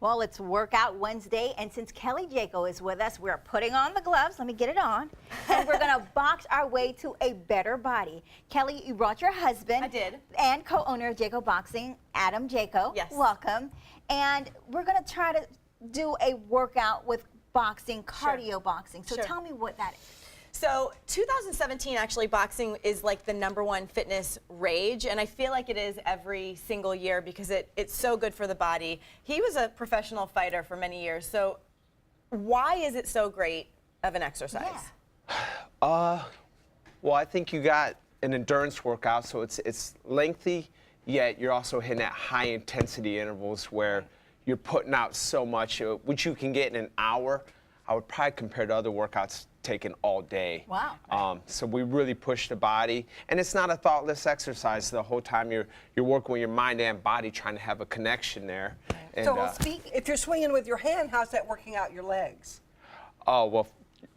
Well, it's Workout Wednesday, and since Kelly Jaco is with us, we're putting on the gloves. Let me get it on. And we're going to box our way to a better body. Kelly, you brought your husband. I did. And co-owner of Jaco Boxing, Adam Jaco. Yes. Welcome. And we're going to try to do a workout with boxing, cardio boxing. So tell me what that is. So 2017, actually, boxing is like the #1 fitness rage, and I feel like it is every single year because it's so good for the body. He was a professional fighter for many years, so why is it so great of an exercise? Well, I think you got an endurance workout, so it's lengthy, yet you're also hitting at high intensity intervals where you're putting out so much, which you can get in an hour. I would probably compare to other workouts taken all day. Wow. So we really push the body, and it's not a thoughtless exercise. The whole time you're working with your mind and body, trying to have a connection there. And, So if you're swinging with your hand, how's that working out your legs? Oh well,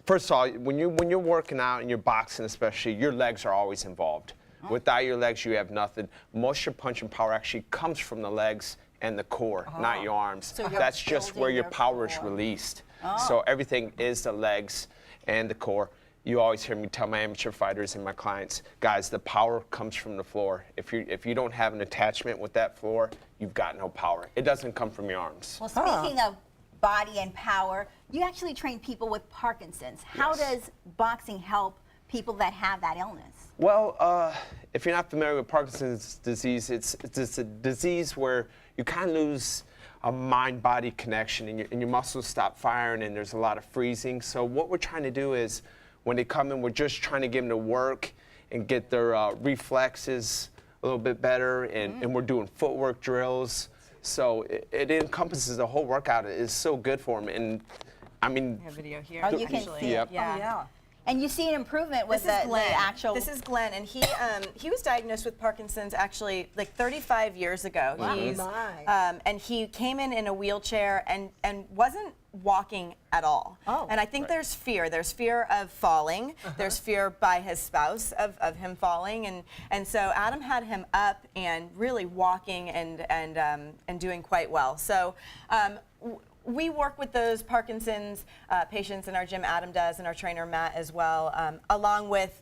first of all, when you're working out and you're boxing, especially, your legs are always involved. Without your legs, you have nothing. Most of your punching power actually comes from the legs and the core, not your arms. So that's just where your power is released. So everything is the legs and the core. You always hear me tell my amateur fighters and my clients, guys, the power comes from the floor. If you don't have an attachment with that floor, you've got no power. It doesn't come from your arms. Well, speaking of body and power, you actually train people with Parkinson's. How does boxing help people that have that illness? Well, if you're not familiar with Parkinson's disease, it's a disease where you kind of lose a mind-body connection, and your muscles stop firing, and there's a lot of freezing. So what we're trying to do is, when they come in, we're just trying to get them to work and get their reflexes a little bit better, and we're doing footwork drills. So it encompasses the whole workout. It is so good for them, and I mean, I have a video here. Oh, you can see it. Oh, yeah. And you see an improvement with the actual... This is Glenn, and he was diagnosed with Parkinson's actually like 35 years ago. Wow. And he came in a wheelchair and wasn't walking at all. Oh. And I think there's fear. There's fear of falling. There's fear by his spouse of him falling. And so Adam had him up and really walking and doing quite well. So we work with those Parkinson's patients in our gym. Adam does, and our trainer Matt as well, along with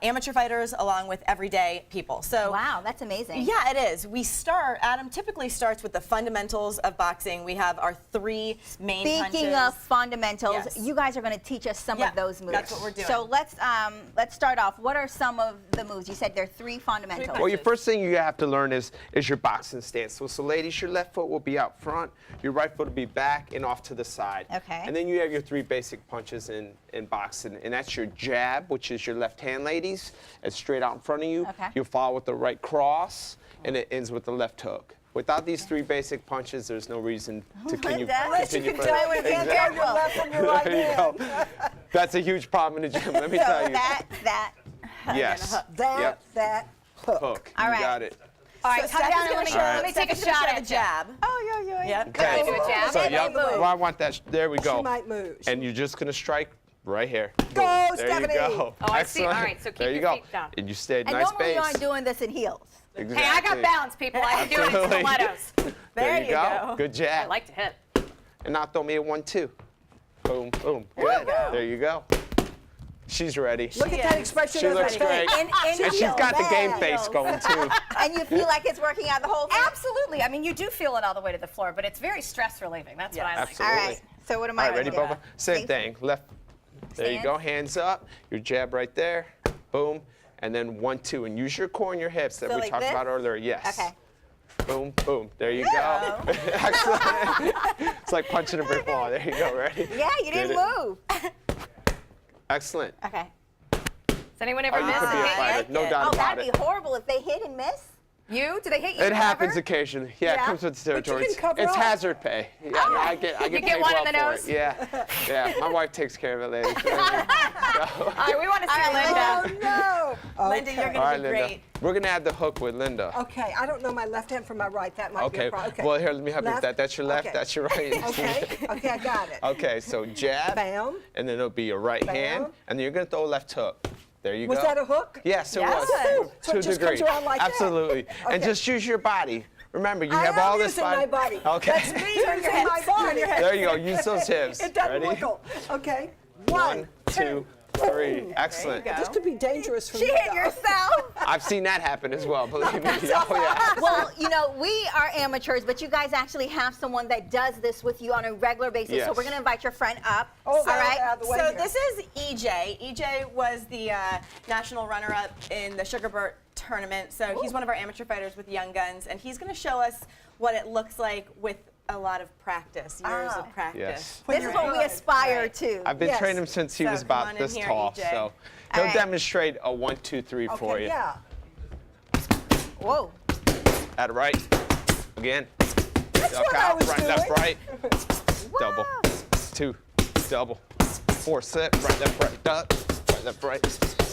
amateur fighters, along with everyday people. So wow, that's amazing. Yeah, it is. Adam typically starts with the fundamentals of boxing. We have our 3 main punches. Speaking of fundamentals, you guys are going to teach us some of those moves. That's what we're doing. So let's start off. What are some of the moves? You said there are 3 fundamentals. well, your first thing you have to learn is your boxing stance. So ladies, your left foot will be out front, your right foot will be back and off to the side. Okay. And then you have your 3 basic punches in boxing, and that's your jab, which is your left hand, ladies. It's straight out in front of you. Okay. You follow with the right cross, and it ends with the left hook. Without these 3 basic punches, there's no reason to continue. Unless you can tell with your left from your right hand. That's a huge problem in the gym, let me tell you. That. Yes. That hook. All You right. got it. All right, come down and let me take a shot at the jab. Oh, yeah. Yep. Okay. Do a jab. So, And yep. then move. Well, I want that. There we go. She might move. And you're just gonna strike right here. Go, Boom. Stephanie. There you go. Oh, I see. Excellent. All right, so keep there you your go. feet down. And you stayed And nice normally you base. aren't doing this in heels. Exactly. Hey, I got balance, people. I can do it in Absolutely. stilettos. There you go. Good I jab. like to hit. And now throw me a 1-2. Boom, boom. Good. There you go. She's ready. Look at that expression She of her looks face. great. And And she's got the game bad. face going too. And you feel like it's working out the whole thing? Absolutely. I mean, you do feel it all the way to the floor, but it's very stress relieving. That's what I like. Absolutely. All right. So what am All I right, ready, going to Boba? do? Same thing. Left. There you go. Hands up. Your jab right there. Boom. And then 1-2. And use your core and your hips that So we like talked this? about earlier. Yes. Okay. Boom, boom. There you go. Excellent. It's like punching a brick wall. There you go. Ready? Yeah, you Did didn't it. move. Excellent. Okay. Does anyone ever Oh, you miss could be a hit fighter. you? No doubt Oh, about that'd it. be horrible if they hit and miss. You? Do they hit you? It happens ever? occasionally. Yeah, Yeah. it comes with the But you territory. can cover It's up. hazard pay. Yeah, no, I get You get paid one well in the for nose? it. Yeah, my wife takes care of it, ladies. All right, we want to see All right, Linda. Oh, no. Linda, you're All going right, to be Linda. great. We're gonna add the hook with Linda. Okay, I don't know my left hand from my right. That might be Okay. a problem. Okay. Well, here, let me help you with Left. that. That's your left. Okay. That's your right. Okay, okay, I got it. Okay. So jab. Bam. And then it'll be your right Bam. hand, and then you're gonna throw a left hook. There you Was go. that a hook? Yes, it Yes. was. So to it a just degree. comes around like that? Absolutely. And Okay. just use your body. Remember, you I have am all this using my body. Okay. That's me using my There you go. Use those hips. It doesn't Ready? wiggle. Okay. 1, 2, 3. Excellent. There you This could be dangerous for She you. hit though. yourself. I've seen that happen as well, believe me. Oh, yeah. Well, you know, we are amateurs, but you guys actually have someone that does this with you on a regular basis. So Yes. we're going to invite your friend up. Oh, all right? out of the way So here. this is EJ. EJ was the national runner-up in the Sugarburt tournament. So he's one of our amateur fighters with Young Guns, and he's going to show us what it looks like with a lot of practice, years of practice. Yes. This is what we aspire to. I've been Yes. training him since he So was come on about in this here, tall. EJ. So he'll All right. demonstrate a 1, 2, 3 for Okay, you. yeah. Whoa. At right. Again. That's what I was right, doing. left, right. Double. 2. Double. 4, slip. Right, left, right. Duck. Right, left, right.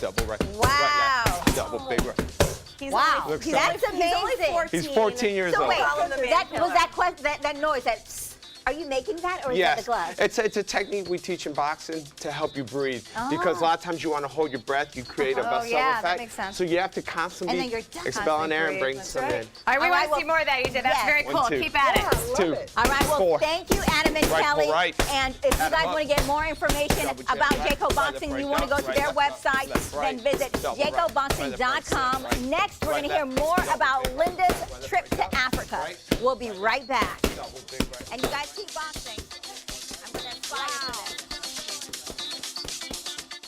Double, right. Wow. Right, left. Double, big right. He's Wow. only- Looks That's like- amazing. He's 14 years So old. wait, Call him the man that was killer. that noise, that are you making that or is that Yes, the glove? it's a technique we teach in boxing to help you breathe. Because a lot of times you want to hold your breath, you create a Oh, vessel yeah, that effect. makes sense. So you have to constantly And then you're expelling air and breathe. bring That's some right. in. All right, we All want right, to see well, more of that, EJ. That's yes. very 1, cool. 2. Keep at Yeah, I it. love 2. it. All right, well, 4. thank you, Adam and Right, Kelly. pull right. And if you Adam guys up. want to get more information Double about jab, right, Jaco right, Boxing, left, you right, want to go up, to right, their left, up, website, left, then right, visit double right, jacoboxing.com. right, Next, we're right, going to hear left, more double about big right, Linda's left, trip to right, Africa. right. We'll be right back. Double, big right. And you guys keep boxing. I'm going to inspire you.